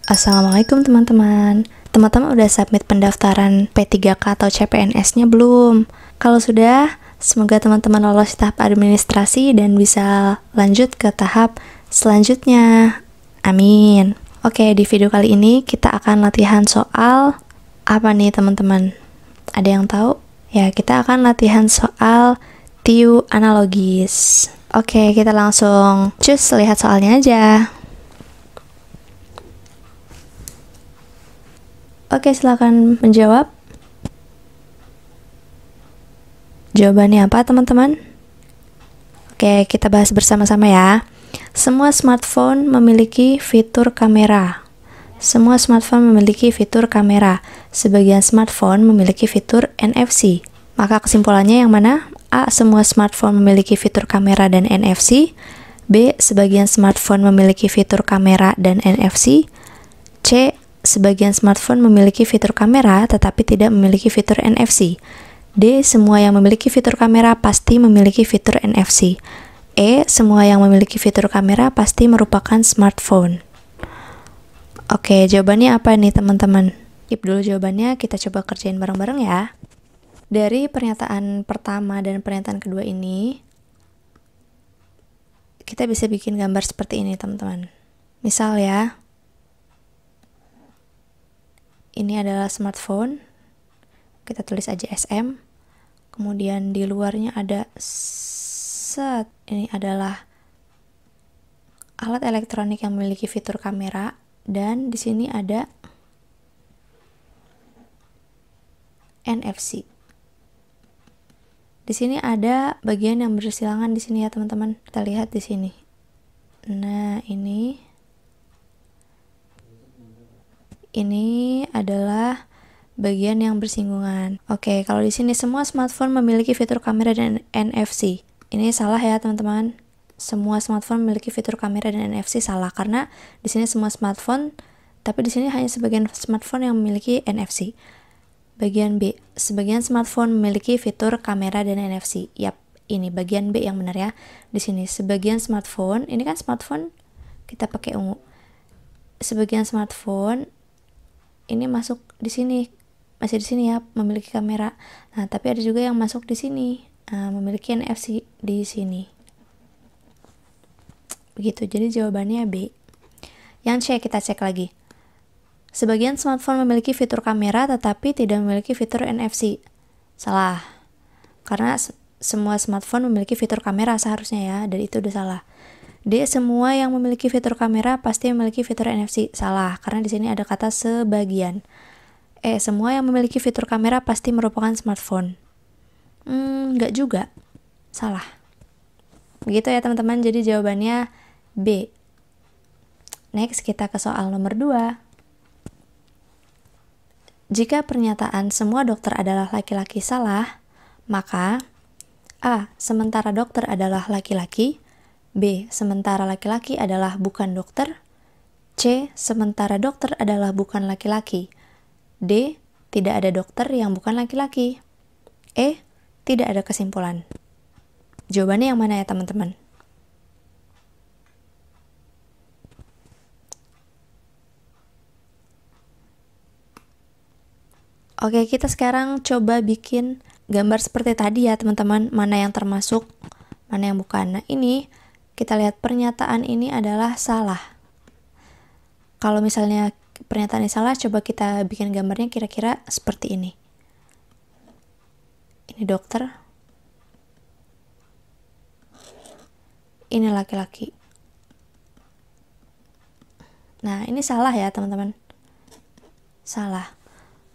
Assalamualaikum teman-teman. Teman-teman udah submit pendaftaran P3K atau CPNS-nya belum? Kalau sudah, semoga teman-teman lolos tahap administrasi dan bisa lanjut ke tahap selanjutnya. Amin. Oke, di video kali ini kita akan latihan soal apa nih teman-teman? Ada yang tahu? Ya, kita akan latihan soal TIU analogis. Oke, kita langsung lihat soalnya aja. Oke, silakan menjawab. Jawabannya apa, teman-teman? Oke, kita bahas bersama-sama ya. Semua smartphone memiliki fitur kamera. Semua smartphone memiliki fitur kamera. Sebagian smartphone memiliki fitur NFC. Maka kesimpulannya yang mana? A. Semua smartphone memiliki fitur kamera dan NFC. B. Sebagian smartphone memiliki fitur kamera dan NFC. C. Sebagian smartphone memiliki fitur kamera tetapi tidak memiliki fitur NFC. D. Semua yang memiliki fitur kamera pasti memiliki fitur NFC. E. Semua yang memiliki fitur kamera pasti merupakan smartphone. Oke, jawabannya apa nih teman-teman? Keep dulu jawabannya, kita coba kerjain bareng-bareng ya. Dari pernyataan pertama dan pernyataan kedua ini, kita bisa bikin gambar seperti ini teman-teman. Misal ya, ini adalah smartphone, kita tulis aja SM, kemudian di luarnya ada set, ini adalah alat elektronik yang memiliki fitur kamera, dan di sini ada NFC. Di sini ada bagian yang bersilangan di sini ya teman-teman. Kita lihat di sini. Nah, ini adalah bagian yang bersinggungan. Oke, kalau di sini semua smartphone memiliki fitur kamera dan NFC. Ini salah ya, teman-teman. Semua smartphone memiliki fitur kamera dan NFC salah karena di sini semua smartphone, tapi di sini hanya sebagian smartphone yang memiliki NFC. Bagian B, sebagian smartphone memiliki fitur kamera dan NFC. Yap, ini bagian B yang benar ya. Di sini sebagian smartphone, ini kan smartphone kita pakai ungu. Sebagian smartphone ini masuk di sini, masih di sini ya, memiliki kamera. Nah, tapi ada juga yang masuk di sini, memiliki NFC di sini. Begitu, jadi jawabannya B. Yang C kita cek lagi. Sebagian smartphone memiliki fitur kamera tetapi tidak memiliki fitur NFC. Salah. Karena semua smartphone memiliki fitur kamera seharusnya ya, dan itu udah salah. D. Semua yang memiliki fitur kamera pasti memiliki fitur NFC. Salah, karena di sini ada kata sebagian. E. Semua yang memiliki fitur kamera pasti merupakan smartphone. Enggak juga. Salah. Begitu ya teman-teman, jadi jawabannya B. Next, kita ke soal nomor 2. Jika pernyataan semua dokter adalah laki-laki salah, maka A. Sementara dokter adalah laki-laki. B. Sementara laki-laki adalah bukan dokter. C. Sementara dokter adalah bukan laki-laki. D. Tidak ada dokter yang bukan laki-laki. E. Tidak ada kesimpulan. Jawabannya yang mana ya teman-teman? Oke, kita sekarang coba bikin gambar seperti tadi ya teman-teman, mana yang termasuk, mana yang bukan. Nah, ini kita lihat pernyataan ini adalah salah. Kalau misalnya pernyataan ini salah, coba kita bikin gambarnya kira-kira seperti ini. Ini dokter. Ini laki-laki. Nah, ini salah ya teman-teman. Salah.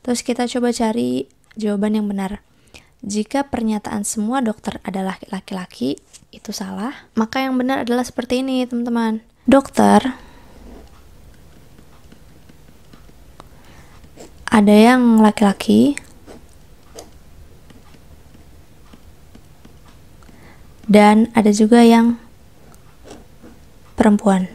Terus kita coba cari jawaban yang benar. Jika pernyataan semua dokter adalah laki-laki, itu salah. Maka yang benar adalah seperti ini, teman-teman. Dokter, ada yang laki-laki, dan ada juga yang perempuan.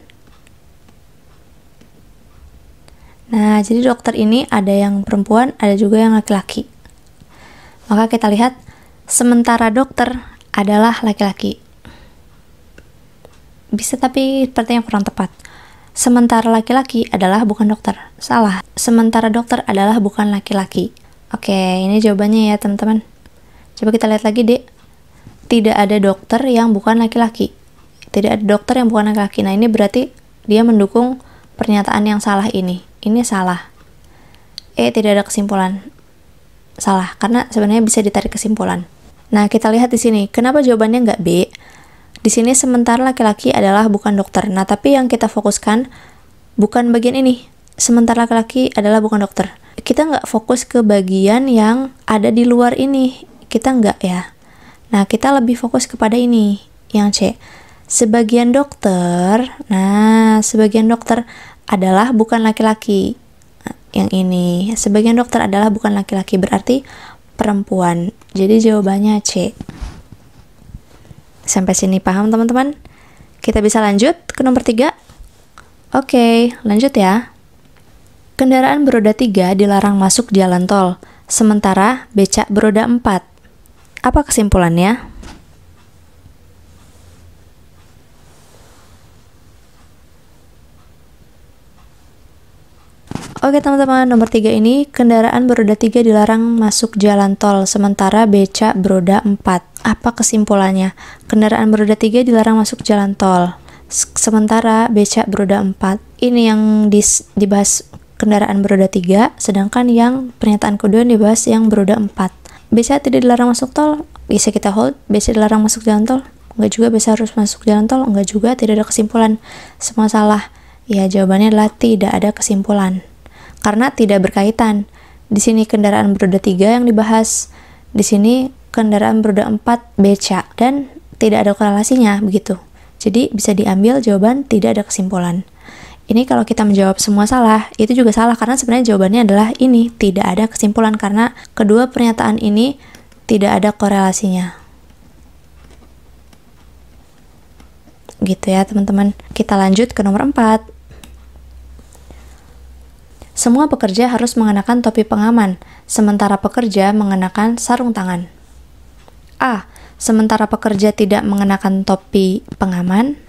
Nah, jadi dokter ini ada yang perempuan, ada juga yang laki-laki. Maka kita lihat, sementara dokter adalah laki-laki. Bisa tapi seperti yang kurang tepat. Sementara laki-laki adalah bukan dokter. Salah. Sementara dokter adalah bukan laki-laki. Oke, ini jawabannya ya teman-teman. Coba kita lihat lagi, Dek. Tidak ada dokter yang bukan laki-laki. Tidak ada dokter yang bukan laki-laki. Nah, ini berarti dia mendukung pernyataan yang salah ini. Ini salah. Tidak ada kesimpulan. Salah, karena sebenarnya bisa ditarik kesimpulan. Nah, kita lihat di sini. Kenapa jawabannya nggak B? Di sini sementara laki-laki adalah bukan dokter. Nah, tapi yang kita fokuskan bukan bagian ini. Sementara laki-laki adalah bukan dokter. Kita nggak fokus ke bagian yang ada di luar ini. Kita nggak ya. Nah, kita lebih fokus kepada ini, yang C. Sebagian dokter, nah, sebagian dokter adalah bukan laki-laki. Nah, yang ini, sebagian dokter adalah bukan laki-laki, berarti perempuan. Jadi jawabannya C. Sampai sini paham teman-teman? Kita bisa lanjut ke nomor 3. Oke, lanjut ya. Kendaraan beroda 3 dilarang masuk jalan tol, sementara becak beroda 4. Apa kesimpulannya? Oke teman-teman, nomor 3 ini kendaraan beroda 3 dilarang masuk jalan tol, sementara becak beroda 4. Apa kesimpulannya? Kendaraan beroda 3 dilarang masuk jalan tol, sementara becak beroda 4. Ini yang dibahas kendaraan beroda 3, sedangkan yang pernyataan kedua dibahas yang beroda 4. Becak tidak dilarang masuk tol, bisa kita hold. Becak dilarang masuk jalan tol, enggak juga. Becak harus masuk jalan tol, enggak juga. Tidak ada kesimpulan. Semua salah. Ya, jawabannya adalah tidak ada kesimpulan. Karena tidak berkaitan. Di sini kendaraan beroda 3 yang dibahas, di sini kendaraan beroda 4 becak, dan tidak ada korelasinya begitu. Jadi bisa diambil jawaban tidak ada kesimpulan. Ini kalau kita menjawab semua salah, itu juga salah karena sebenarnya jawabannya adalah ini, tidak ada kesimpulan, karena kedua pernyataan ini tidak ada korelasinya. Gitu ya teman-teman. Kita lanjut ke nomor 4. Semua pekerja harus mengenakan topi pengaman, sementara pekerja mengenakan sarung tangan. A. Sementara pekerja tidak mengenakan topi pengaman.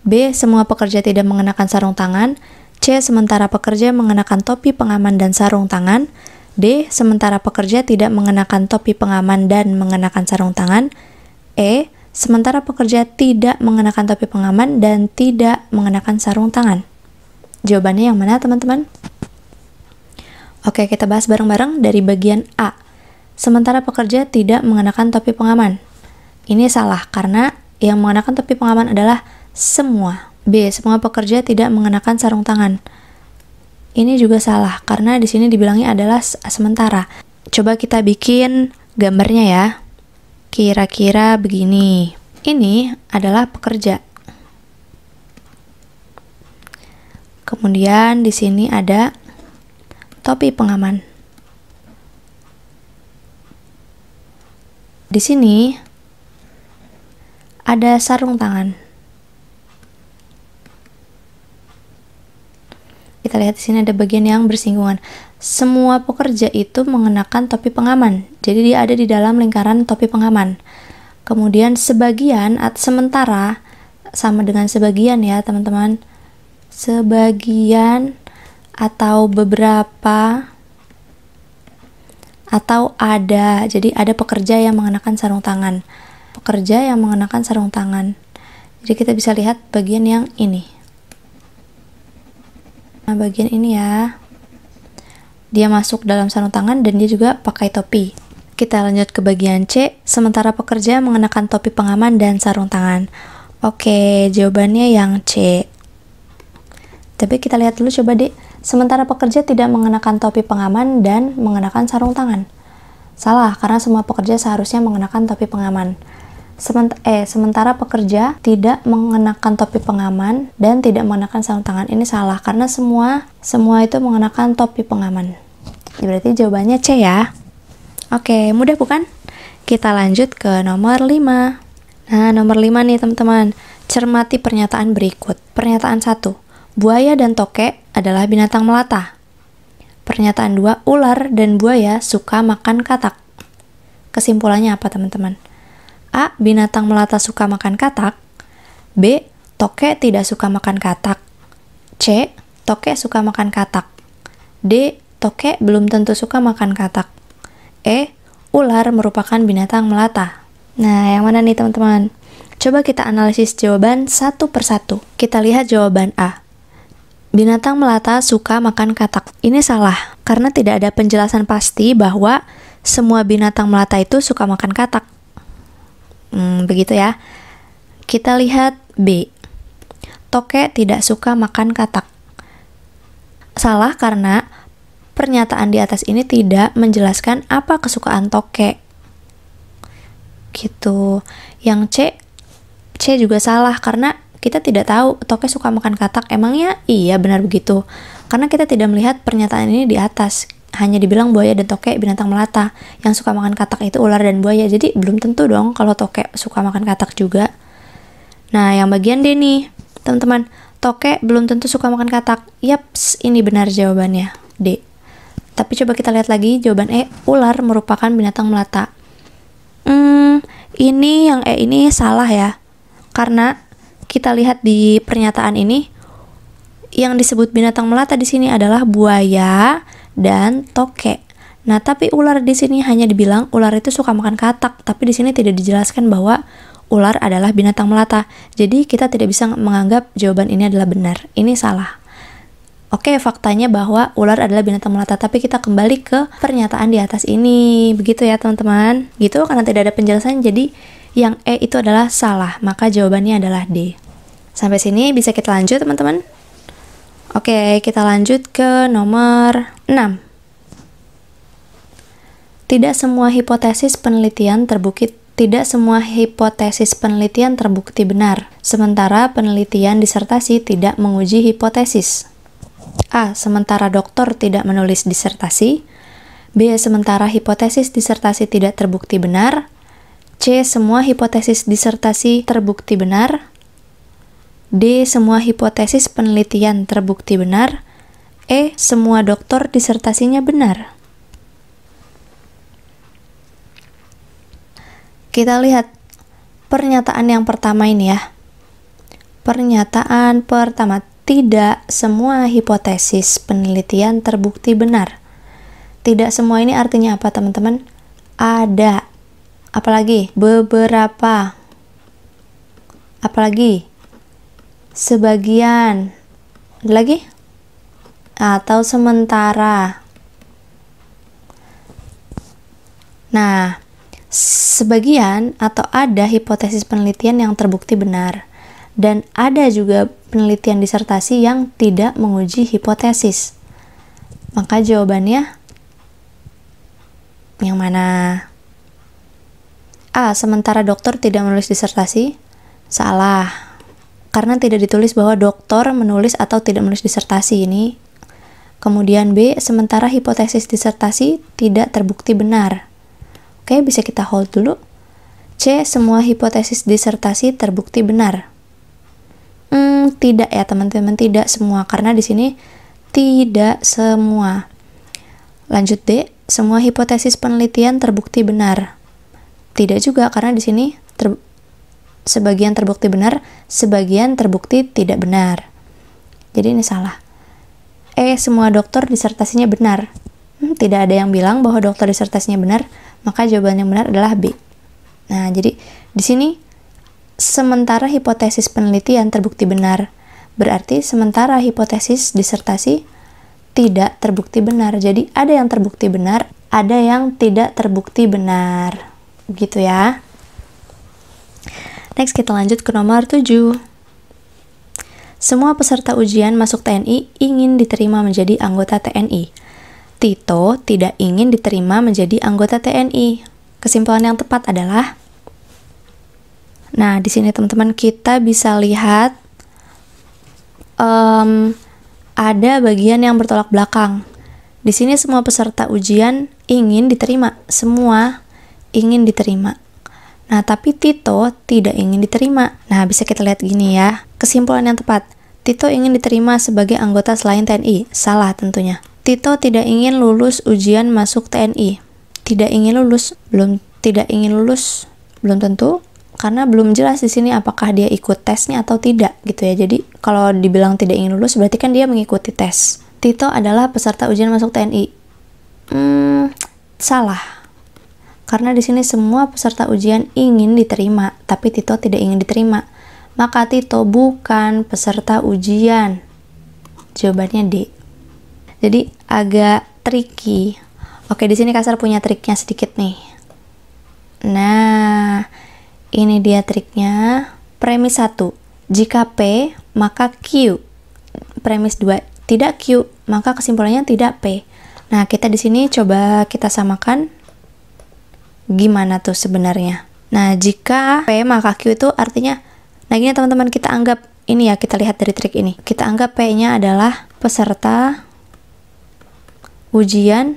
B. Semua pekerja tidak mengenakan sarung tangan. C. Sementara pekerja mengenakan topi pengaman dan sarung tangan. D. Sementara pekerja tidak mengenakan topi pengaman dan mengenakan sarung tangan. E. Sementara pekerja tidak mengenakan topi pengaman dan tidak mengenakan sarung tangan. Jawabannya yang mana teman-teman? Oke, kita bahas bareng-bareng dari bagian A. Sementara pekerja tidak mengenakan topi pengaman. Ini salah, karena yang mengenakan topi pengaman adalah semua. B. Semua pekerja tidak mengenakan sarung tangan. Ini juga salah, karena di sini dibilangnya adalah sementara. Coba kita bikin gambarnya ya. Kira-kira begini. Ini adalah pekerja. Kemudian di sini ada topi pengaman. Di sini ada sarung tangan. Kita lihat di sini ada bagian yang bersinggungan. Semua pekerja itu mengenakan topi pengaman. Jadi dia ada di dalam lingkaran topi pengaman. Kemudian sebagian atau sementara sama dengan sebagian ya, teman-teman. Sebagian atau beberapa atau ada. Jadi ada pekerja yang mengenakan sarung tangan. Pekerja yang mengenakan sarung tangan. Jadi kita bisa lihat bagian yang ini. Nah, bagian ini ya. Dia masuk dalam sarung tangan dan dia juga pakai topi. Kita lanjut ke bagian C. Sementara pekerja mengenakan topi pengaman dan sarung tangan. Oke, jawabannya yang C. Tapi kita lihat dulu coba deh. Sementara pekerja tidak mengenakan topi pengaman dan mengenakan sarung tangan. Salah, karena semua pekerja seharusnya mengenakan topi pengaman. Sementara pekerja tidak mengenakan topi pengaman dan tidak mengenakan sarung tangan. Ini salah, karena semua itu mengenakan topi pengaman. Berarti jawabannya C ya. Oke, mudah bukan? Kita lanjut ke nomor 5. Nah, nomor 5 nih teman-teman. Cermati pernyataan berikut. Pernyataan 1. Buaya dan tokek adalah binatang melata. Pernyataan 2, ular dan buaya suka makan katak. Kesimpulannya apa teman-teman? A. Binatang melata suka makan katak. B. Tokek tidak suka makan katak. C. Tokek suka makan katak. D. Tokek belum tentu suka makan katak. E. Ular merupakan binatang melata. Nah, yang mana nih teman-teman? Coba kita analisis jawaban satu persatu. Kita lihat jawaban A. Binatang melata suka makan katak. Ini salah, karena tidak ada penjelasan pasti bahwa semua binatang melata itu suka makan katak. Begitu ya. Kita lihat B. Tokek tidak suka makan katak. Salah karena pernyataan di atas ini tidak menjelaskan apa kesukaan tokek. Gitu. Yang C juga salah karena kita tidak tahu tokek suka makan katak. Emangnya iya benar begitu? Karena kita tidak melihat pernyataan ini di atas. Hanya dibilang buaya dan tokek binatang melata. Yang suka makan katak itu ular dan buaya. Jadi belum tentu dong kalau tokek suka makan katak juga. Nah, yang bagian D nih, teman-teman. Tokek belum tentu suka makan katak. Yaps, ini benar jawabannya, D. Tapi coba kita lihat lagi jawaban E. Ular merupakan binatang melata. Ini yang E ini salah ya. Karena kita lihat di pernyataan ini, yang disebut binatang melata di sini adalah buaya dan tokek. Nah, tapi ular di sini hanya dibilang ular itu suka makan katak, tapi di sini tidak dijelaskan bahwa ular adalah binatang melata. Jadi kita tidak bisa menganggap jawaban ini adalah benar. Ini salah. Oke, faktanya bahwa ular adalah binatang melata, tapi kita kembali ke pernyataan di atas ini. Begitu ya, teman-teman. Gitu, karena tidak ada penjelasan, jadi yang E itu adalah salah. Maka jawabannya adalah D. Sampai sini bisa kita lanjut, teman-teman? Oke, kita lanjut ke nomor 6. Tidak semua hipotesis penelitian terbukti benar, sementara penelitian disertasi tidak menguji hipotesis. A. Sementara doktor tidak menulis disertasi. B. Sementara hipotesis disertasi tidak terbukti benar. C. Semua hipotesis disertasi terbukti benar. D. Semua hipotesis penelitian terbukti benar. E. Semua doktor disertasinya benar. Kita lihat pernyataan yang pertama ini ya. Pernyataan pertama, tidak semua hipotesis penelitian terbukti benar. Tidak semua ini artinya apa, teman-teman? Ada. Apalagi? Beberapa. Apalagi? Sebagian. Ada lagi? Atau sementara. Nah, sebagian atau ada hipotesis penelitian yang terbukti benar, dan ada juga penelitian disertasi yang tidak menguji hipotesis. Maka jawabannya yang mana? A. Sementara dokter tidak menulis disertasi. Salah, karena tidak ditulis bahwa dokter menulis atau tidak menulis disertasi ini. Kemudian B. Sementara hipotesis disertasi tidak terbukti benar. Oke, bisa kita hold dulu. C. Semua hipotesis disertasi terbukti benar. Tidak ya teman-teman, tidak semua, karena di sini tidak semua. Lanjut D. Semua hipotesis penelitian terbukti benar. Tidak juga, karena di sini sebagian terbukti benar, sebagian terbukti tidak benar. Jadi ini salah. E. Semua dokter disertasinya benar. Tidak ada yang bilang bahwa dokter disertasinya benar, maka jawaban yang benar adalah B. Nah, jadi di sini sementara hipotesis penelitian terbukti benar, berarti sementara hipotesis disertasi tidak terbukti benar. Jadi ada yang terbukti benar, ada yang tidak terbukti benar. Begitu ya. Next kita lanjut ke nomor 7. Semua peserta ujian masuk TNI ingin diterima menjadi anggota TNI. Tito tidak ingin diterima menjadi anggota TNI. Kesimpulan yang tepat adalah, nah di sini teman-teman kita bisa lihat ada bagian yang bertolak belakang. Di sini semua peserta ujian ingin diterima, semua ingin diterima. Nah tapi Tito tidak ingin diterima. Nah bisa kita lihat gini ya. Kesimpulan yang tepat, Tito ingin diterima sebagai anggota selain TNI. Salah tentunya. Tito tidak ingin lulus ujian masuk TNI. Tidak ingin lulus, belum tentu, karena belum jelas di sini apakah dia ikut tesnya atau tidak gitu ya. Jadi kalau dibilang tidak ingin lulus berarti kan dia mengikuti tes. Tito adalah peserta ujian masuk TNI. Salah. Karena di sini semua peserta ujian ingin diterima, tapi Tito tidak ingin diterima. Maka Tito bukan peserta ujian. Jawabannya D. Jadi agak tricky. Oke, di sini Kasar punya triknya sedikit nih. Nah, ini dia triknya. Premis 1, jika P, maka Q. Premis 2, tidak Q, maka kesimpulannya tidak P. Nah, kita di sini coba kita samakan. Gimana tuh sebenarnya? Nah, jika P maka Q itu artinya, nah gini teman-teman, kita anggap ini ya, kita lihat dari trik ini. Kita anggap P-nya adalah peserta ujian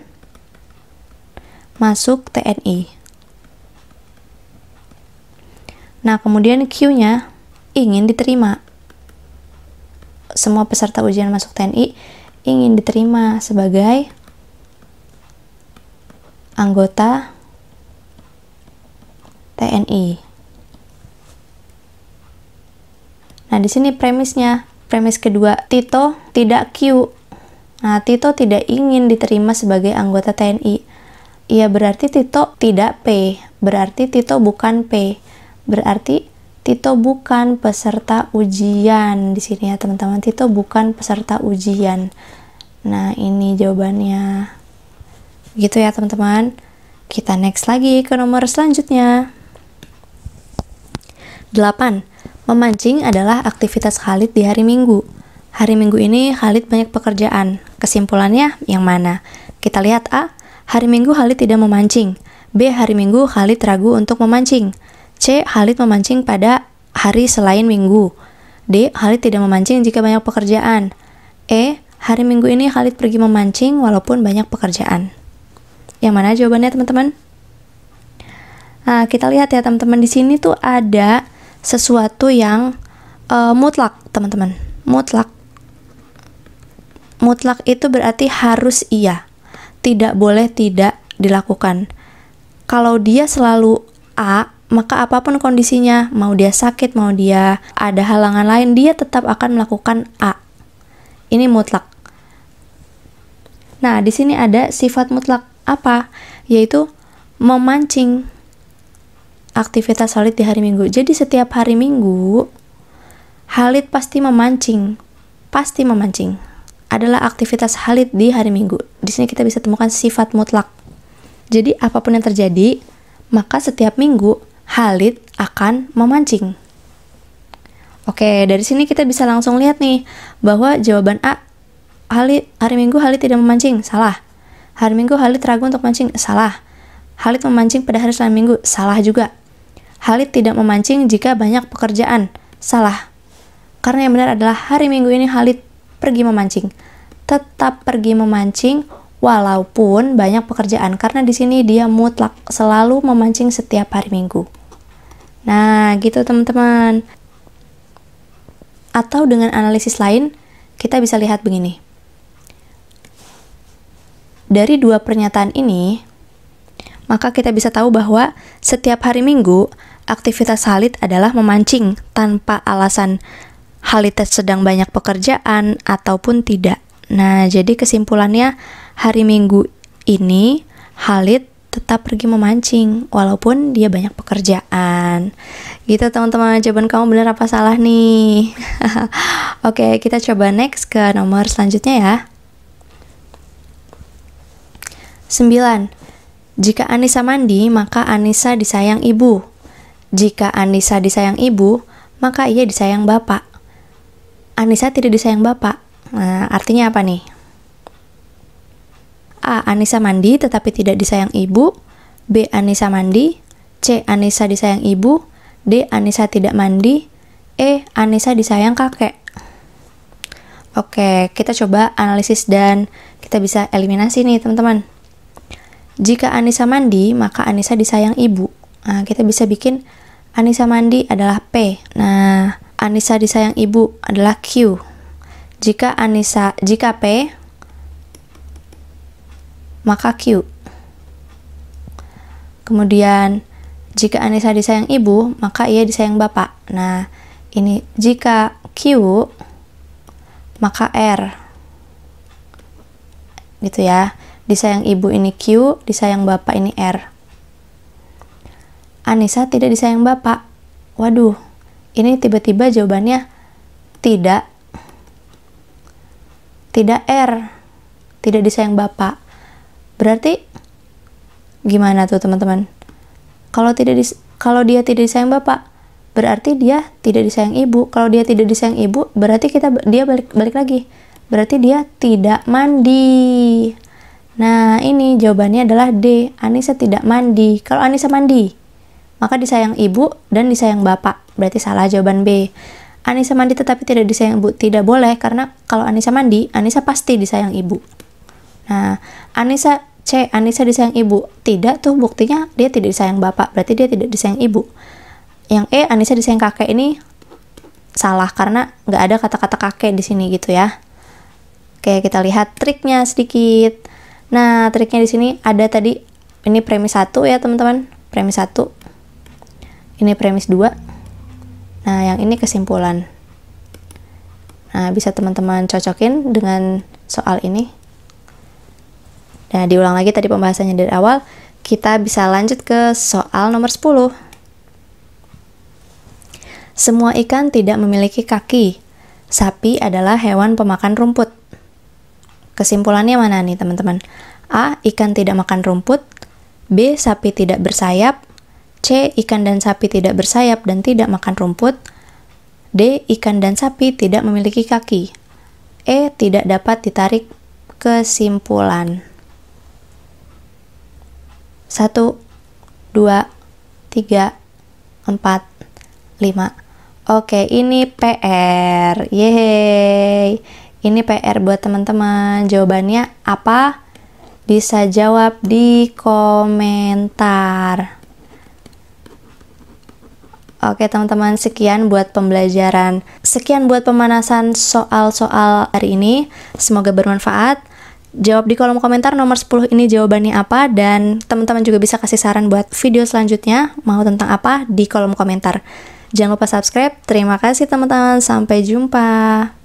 masuk TNI. Nah, kemudian Q-nya ingin diterima. Semua peserta ujian masuk TNI ingin diterima sebagai anggota TNI. Nah, di sini premisnya, premis kedua, Tito tidak Q. Nah, Tito tidak ingin diterima sebagai anggota TNI. Ya, berarti Tito tidak P. Berarti Tito bukan P. Berarti Tito bukan peserta ujian di sini ya, teman-teman. Tito bukan peserta ujian. Nah, ini jawabannya. Gitu ya, teman-teman. Kita next lagi ke nomor selanjutnya. 8. Memancing adalah aktivitas Khalid di hari Minggu. Hari Minggu ini Khalid banyak pekerjaan. Kesimpulannya yang mana? Kita lihat A. Hari Minggu Khalid tidak memancing. B. Hari Minggu Khalid ragu untuk memancing. C. Khalid memancing pada hari selain Minggu. D. Khalid tidak memancing jika banyak pekerjaan. E. Hari Minggu ini Khalid pergi memancing walaupun banyak pekerjaan. Yang mana jawabannya, teman-teman? Nah, kita lihat ya, teman-teman. Di sini tuh ada sesuatu yang mutlak, teman-teman. Mutlak. Mutlak itu berarti harus iya. Tidak boleh tidak dilakukan. Kalau dia selalu A, maka apapun kondisinya, mau dia sakit, mau dia ada halangan lain, dia tetap akan melakukan A. Ini mutlak. Nah, di sini ada sifat mutlak apa? Yaitu memancing. Aktivitas Khalid di hari Minggu. Jadi setiap hari Minggu, Khalid pasti memancing. Pasti memancing. Adalah aktivitas Khalid di hari Minggu. Di sini kita bisa temukan sifat mutlak. Jadi apapun yang terjadi, maka setiap minggu Khalid akan memancing. Oke, dari sini kita bisa langsung lihat nih bahwa jawaban A, hari Minggu Khalid tidak memancing, salah. Hari Minggu Khalid ragu untuk mancing, salah. Khalid memancing pada hari selain Minggu, salah juga. Khalid tidak memancing jika banyak pekerjaan, salah. Karena yang benar adalah hari Minggu ini Khalid pergi memancing. Tetap pergi memancing walaupun banyak pekerjaan, karena di sini dia mutlak selalu memancing setiap hari Minggu. Nah, gitu teman-teman. Atau dengan analisis lain, kita bisa lihat begini. Dari dua pernyataan ini, maka kita bisa tahu bahwa setiap hari Minggu, aktivitas Khalid adalah memancing tanpa alasan Khalid sedang banyak pekerjaan ataupun tidak. Nah, jadi kesimpulannya hari Minggu ini Khalid tetap pergi memancing walaupun dia banyak pekerjaan. Gitu teman-teman, jawaban kamu benar apa salah nih? Oke, kita coba next ke nomor selanjutnya ya. 9. Jika Anissa mandi, maka Anissa disayang ibu. Jika Anissa disayang ibu, maka ia disayang bapak. Anissa tidak disayang bapak. Nah, artinya apa nih? A. Anissa mandi tetapi tidak disayang ibu. B. Anissa mandi. C. Anissa disayang ibu. D. Anissa tidak mandi. E. Anissa disayang kakek. Oke, kita coba analisis dan kita bisa eliminasi nih teman-teman. Jika Anissa mandi, maka Anissa disayang ibu. Nah, kita bisa bikin Anissa mandi adalah P. Nah, Anissa disayang ibu adalah Q. Jika P, maka Q. Kemudian Jika Anissa disayang ibu, maka ia disayang bapak. Nah, ini jika Q, maka R. Gitu ya. Disayang ibu ini Q, disayang bapak ini R. Anissa tidak disayang bapak. Waduh, ini tiba-tiba jawabannya tidak. Tidak R. Tidak disayang bapak. Berarti gimana tuh teman-teman? Kalau dia tidak disayang bapak, berarti dia tidak disayang ibu. Kalau dia tidak disayang ibu, berarti dia balik lagi. Berarti dia tidak mandi. Nah, ini jawabannya adalah D. Anissa tidak mandi. Kalau Anissa mandi, maka disayang ibu dan disayang bapak. Berarti salah jawaban B. Anissa mandi tetapi tidak disayang ibu. Tidak boleh, karena kalau Anissa mandi, Anissa pasti disayang ibu. Nah, Anissa disayang ibu. Tidak tuh, buktinya dia tidak disayang bapak. Berarti dia tidak disayang ibu. Yang E, Anissa disayang kakek, ini salah karena nggak ada kata-kata kakek di sini gitu ya. Oke, kita lihat triknya sedikit. Nah, triknya di sini ada tadi, ini premis 1 ya teman-teman. Premis 1. Ini premis 2. Nah, yang ini kesimpulan. Nah, bisa teman-teman cocokin dengan soal ini. Nah, diulang lagi tadi pembahasannya dari awal. Kita bisa lanjut ke soal nomor 10. Semua ikan tidak memiliki kaki. Sapi adalah hewan pemakan rumput. Kesimpulannya mana nih teman-teman? A. Ikan tidak makan rumput. B. Sapi tidak bersayap. C. Ikan dan sapi tidak bersayap dan tidak makan rumput. D. Ikan dan sapi tidak memiliki kaki. E. Tidak dapat ditarik kesimpulan. 1, 2, 3, 4, 5. Oke, ini PR. Yeay. Ini PR buat teman-teman. Jawabannya apa? Bisa jawab di komentar. Oke teman-teman, sekian buat pembelajaran. Sekian buat pemanasan soal-soal hari ini. Semoga bermanfaat. Jawab di kolom komentar nomor 10 ini jawabannya apa, dan teman-teman juga bisa kasih saran buat video selanjutnya mau tentang apa di kolom komentar. Jangan lupa subscribe. Terima kasih teman-teman. Sampai jumpa.